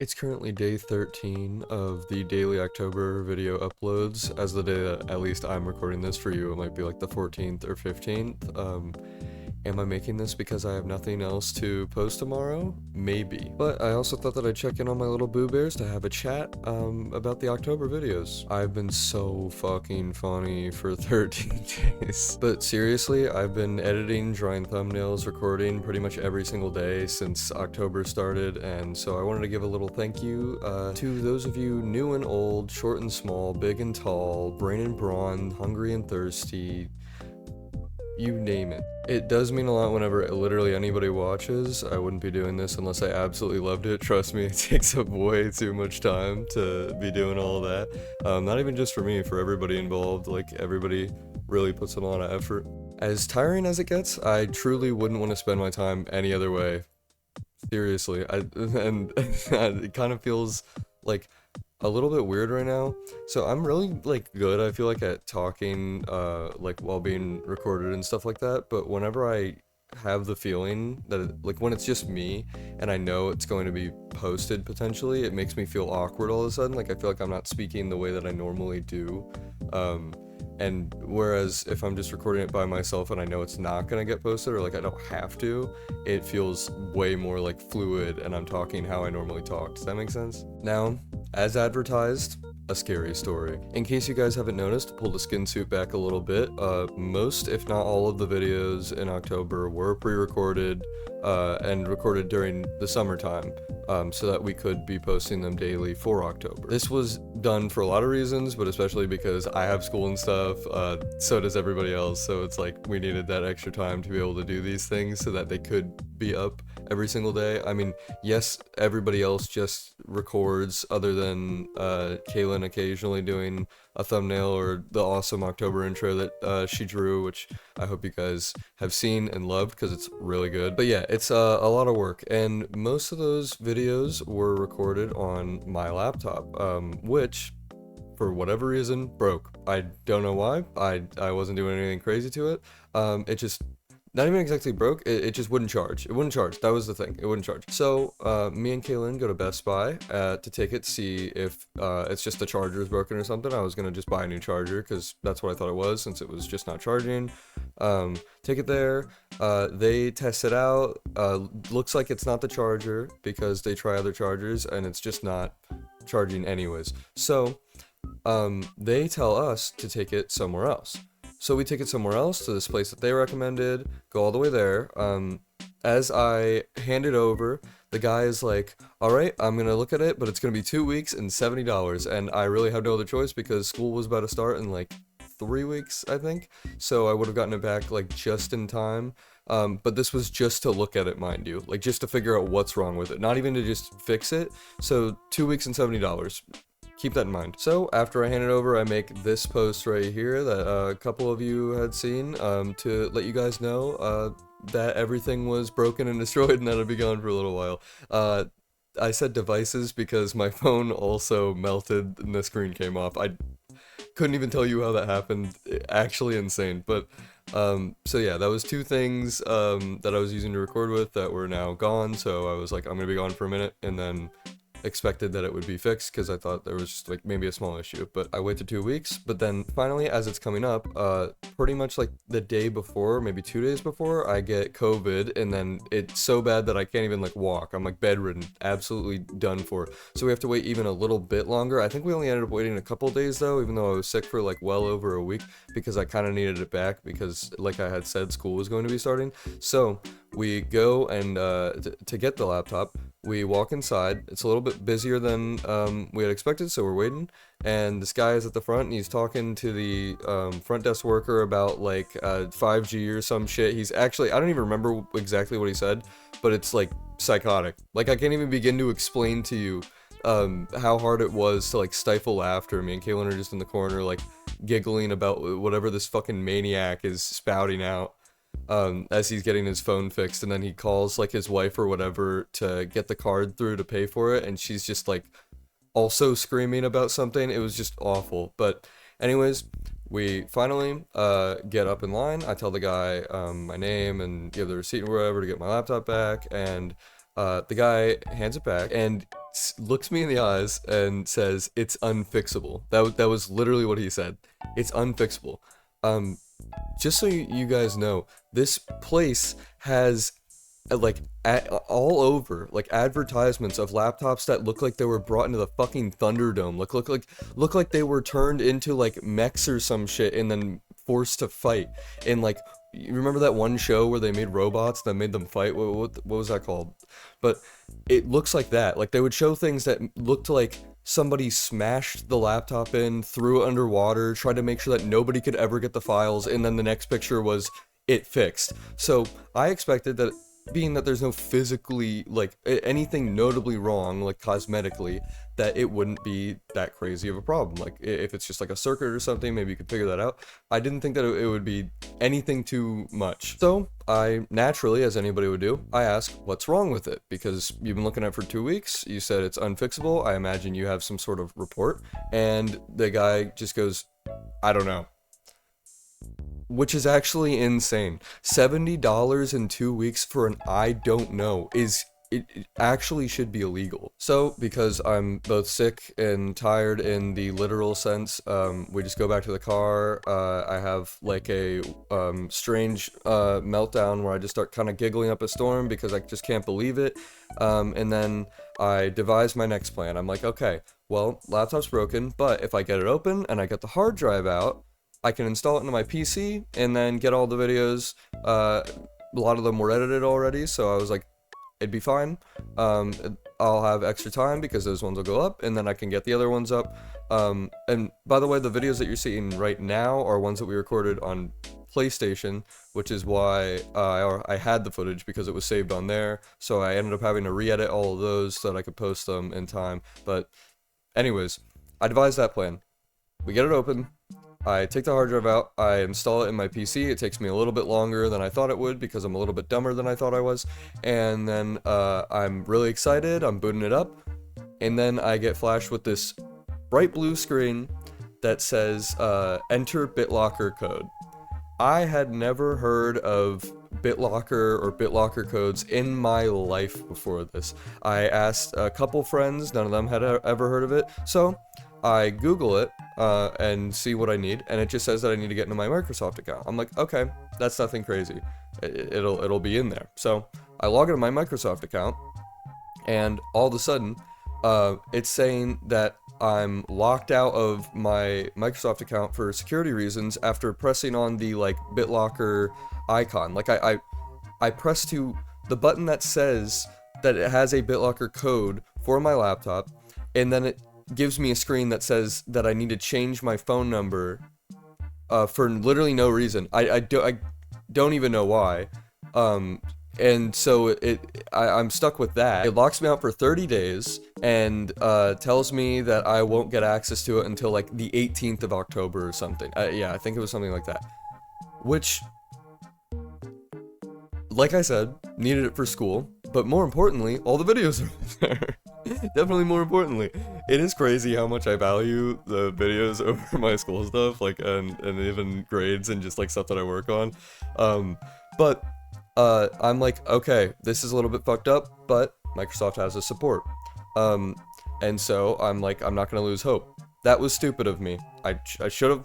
It's currently day 13 of the daily October video uploads. As the day that at least I'm recording this for you, it might be like the 14th or 15th. Am I making this because I have nothing else to post tomorrow? Maybe. But I also thought that I'd check in on my little boo bears to have a chat about the October videos. I've been so fucking funny for 13 days. But seriously, I've been editing, drawing thumbnails, recording pretty much every single day since October started, and so I wanted to give a little thank you to those of you new and old, short and small, big and tall, brain and brawn, hungry and thirsty, you name it. It does mean a lot whenever literally anybody watches. I wouldn't be doing this unless I absolutely loved it. Trust me, it takes up way too much time to be doing all that. Not even just for me, for everybody involved. Like, everybody really puts in a lot of effort. As tiring as it gets, I truly wouldn't want to spend my time any other way. Seriously, and it kind of feels like a little bit weird right now. So I'm really like good, I feel like, at talking like while being recorded and stuff like that, but whenever I have the feeling that like when it's just me and I know it's going to be posted potentially, it makes me feel awkward all of a sudden. Like I feel like I'm not speaking the way that I normally do. And whereas if I'm just recording it by myself and I know it's not gonna get posted, or like I don't have to, it feels way more like fluid and I'm talking how I normally talk. Does that make sense? Now, as advertised, a scary story. In case you guys haven't noticed, pull the skin suit back a little bit. Most, if not all of the videos in October were pre-recorded and recorded during the summertime, so that we could be posting them daily for October. This was done for a lot of reasons, but especially because I have school and stuff, so does everybody else, so it's like we needed that extra time to be able to do these things so that they could be up every single day. I mean, yes, everybody else just records other than Kaylin occasionally doing a thumbnail or the awesome October intro that she drew, which I hope you guys have seen and loved because it's really good. But yeah, it's a lot of work, and most of those videos were recorded on my laptop, which for whatever reason broke. I don't know why. I wasn't doing anything crazy to it. It just not even exactly broke, it just wouldn't charge. It wouldn't charge. That was the thing. It wouldn't charge. So, me and Kaylin go to Best Buy to take it, see if it's just the charger is broken or something. I was gonna just buy a new charger because that's what I thought it was, since it was just not charging. Take it there. They test it out. Looks like it's not the charger because they try other chargers and it's just not charging anyways. So, they tell us to take it somewhere else. So we take it somewhere else to this place that they recommended, go all the way there. As I hand it over, the guy is like, all right, I'm going to look at it, but it's going to be 2 weeks and $70. And I really have no other choice because school was about to start in like 3 weeks, I think. So I would have gotten it back like just in time. But this was just to look at it, mind you, like just to figure out what's wrong with it, not even to just fix it. So 2 weeks and $70. Keep that in mind. So after I hand it over, I make this post right here that a couple of you had seen, to let you guys know that everything was broken and destroyed and that I'd be gone for a little while. I said devices because my phone also melted and the screen came off. I couldn't even tell you how that happened. Actually insane. But so yeah, that was two things that I was using to record with that were now gone. So I was like, I'm gonna be gone for a minute, and then expected that it would be fixed because I thought there was just like maybe a small issue, but I waited 2 weeks. But then finally, as it's coming up, pretty much like the day before, maybe 2 days before, I get COVID, and then it's so bad that I can't even like walk. I'm like bedridden, absolutely done for. So we have to wait even a little bit longer. I think we only ended up waiting a couple days though, even though I was sick for like well over a week, because I kind of needed it back because, like I had said, school was going to be starting. So we go and to get the laptop. We walk inside. It's a little bit busier than we had expected, so we're waiting. And this guy is at the front, and he's talking to the front desk worker about like 5G or some shit. He's actually, I don't even remember exactly what he said, but it's like psychotic. Like I can't even begin to explain to you how hard it was to like stifle laughter. Me and Kaylin are just in the corner, like giggling about whatever this fucking maniac is spouting out. As he's getting his phone fixed, and then he calls like his wife or whatever to get the card through to pay for it, and she's just like also screaming about something. It was just awful. But anyways, we finally get up in line. I tell the guy my name and give the receipt or whatever to get my laptop back, and The guy hands it back and looks me in the eyes and says, "It's unfixable." That was literally what he said. It's unfixable. Um, just so you guys know, this place has like all over like advertisements of laptops that look like they were brought into the fucking Thunderdome. Look like they were turned into like mechs or some shit and then forced to fight. And like, you remember that one show where they made robots that made them fight? What was that called? But it looks like that. Like they would show things that looked like somebody smashed the laptop in, threw it underwater, tried to make sure that nobody could ever get the files, and then the next picture was it fixed. So I expected that, being that there's no physically like anything notably wrong like cosmetically, that it wouldn't be that crazy of a problem. Like if it's just like a circuit or something, maybe you could figure that out. I didn't think that it would be anything too much. So I naturally, as anybody would do, I ask what's wrong with it, because you've been looking at it for 2 weeks. You said it's unfixable. I imagine you have some sort of report. And the guy just goes, "I don't know." Which is actually insane. $70 in 2 weeks for an I don't know is, it actually should be illegal. So, because I'm both sick and tired in the literal sense, we just go back to the car. I have like a strange meltdown where I just start kind of giggling up a storm because I just can't believe it. And then I devise my next plan. I'm like, okay, well, laptop's broken, but if I get it open and I get the hard drive out, I can install it into my PC and then get all the videos. A lot of them were edited already, so I was like, it'd be fine. I'll have extra time because those ones will go up, and then I can get the other ones up. And by the way, the videos that you're seeing right now are ones that we recorded on PlayStation, which is why I had the footage, because it was saved on there. So I ended up having to re-edit all of those so that I could post them in time. But anyways, I devised that plan. We get it open. I take the hard drive out, I install it in my PC. It takes me a little bit longer than I thought it would because I'm a little bit dumber than I thought I was. And then I'm really excited, I'm booting it up, and then I get flashed with this bright blue screen that says enter BitLocker code. I had never heard of BitLocker or BitLocker codes in my life before this. I asked a couple friends, none of them had ever heard of it, so I Google it and see what I need, and it just says that I need to get into my Microsoft account. I'm like, okay, that's nothing crazy. It'll be in there. So I log into my Microsoft account, and all of a sudden, it's saying that I'm locked out of my Microsoft account for security reasons after pressing on the like BitLocker icon. Like I press to the button that says that it has a BitLocker code for my laptop, and then it gives me a screen that says that I need to change my phone number for literally no reason. I don't even know why. And so I'm stuck with that. It locks me out for 30 days and tells me that I won't get access to it until like the 18th of October or something. Yeah, I think it was something like that. Which, like I said, needed it for school. But more importantly, all the videos are there. Definitely more importantly, it is crazy how much I value the videos over my school stuff, like, and even grades and just like stuff that I work on. But I'm like, okay, this is a little bit fucked up, but Microsoft has the support. And so I'm like, I'm not gonna lose hope. That was stupid of me. I should have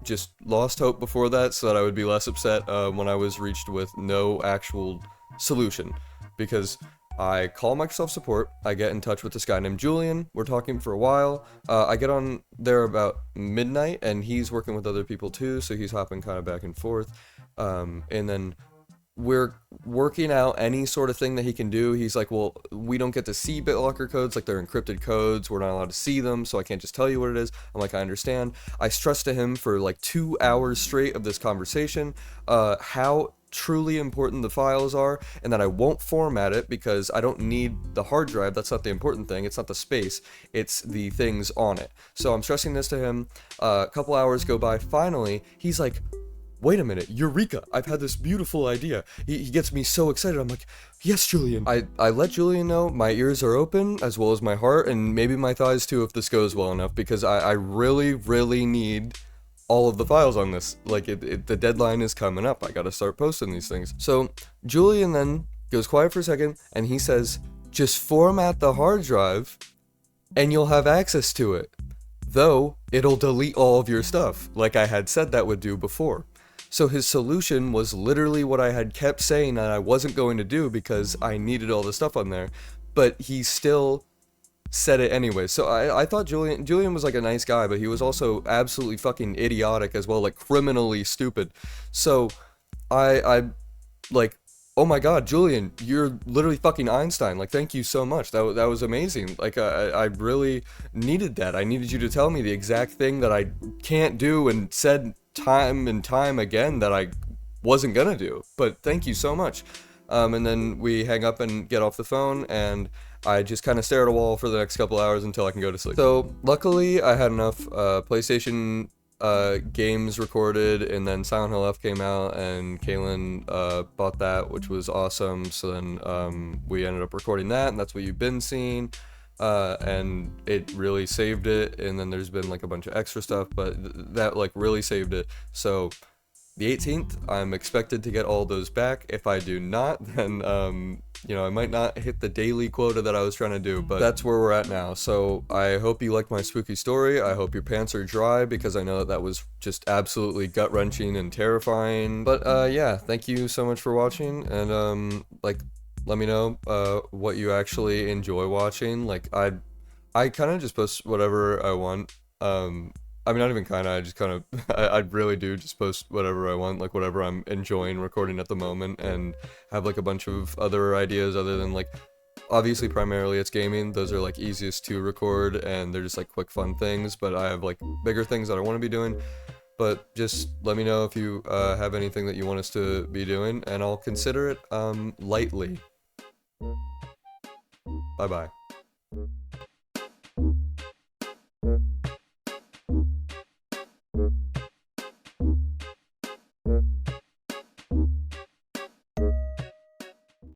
just lost hope before that so that I would be less upset when I was reached with no actual solution. Because I call Microsoft support, I get in touch with this guy named Julian, we're talking for a while, I get on there about midnight, and he's working with other people too, so he's hopping kind of back and forth, and then we're working out any sort of thing that he can do. He's like, well, we don't get to see BitLocker codes, like they're encrypted codes, we're not allowed to see them, so I can't just tell you what it is. I'm like, I understand. I stressed to him for like 2 hours straight of this conversation, how truly important the files are, and that I won't format it because I don't need the hard drive. That's not the important thing. It's not the space, it's the things on it. So I'm stressing this to him. A couple hours go by. Finally, he's like, wait a minute, Eureka, I've had this beautiful idea. He gets me so excited. I'm like, yes, Julian. I let Julian know my ears are open, as well as my heart, and maybe my thighs too if this goes well enough, because I really, really need all of the files on this. Like, the deadline is coming up. I gotta start posting these things. So Julian then goes quiet for a second, and he says, just format the hard drive and you'll have access to it. Though, it'll delete all of your stuff, like I had said that would do before. So his solution was literally what I had kept saying that I wasn't going to do because I needed all the stuff on there. But he still said it anyway. So I thought Julian was like a nice guy, but he was also absolutely fucking idiotic as well, like criminally stupid. So I like, oh my god, Julian, you're literally fucking Einstein. Like, thank you so much. That was amazing. Like, I really needed that. I needed you to tell me the exact thing that I can't do and said time and time again that I wasn't gonna do. But thank you so much. And then we hang up and get off the phone, and I just kind of stare at a wall for the next couple hours until I can go to sleep. So luckily I had enough PlayStation games recorded, and then Silent Hill F came out, and Kaylin bought that, which was awesome. So then we ended up recording that, and that's what you've been seeing. And it really saved it, and then there's been like a bunch of extra stuff, but that like really saved it. So the 18th, I'm expected to get all those back. If I do not, then, you know, I might not hit the daily quota that I was trying to do, but that's where we're at now. So I hope you liked my spooky story. I hope your pants are dry, because I know that was just absolutely gut-wrenching and terrifying. But, yeah, thank you so much for watching, and, like, let me know, what you actually enjoy watching. Like, I kind of just post whatever I want, I mean, not even kind of, I just kind of, I really do just post whatever I want, like whatever I'm enjoying recording at the moment, and have like a bunch of other ideas other than like, obviously primarily it's gaming. Those are like easiest to record, and they're just like quick fun things, but I have like bigger things that I want to be doing. But just let me know if you have anything that you want us to be doing, and I'll consider it lightly. Bye bye.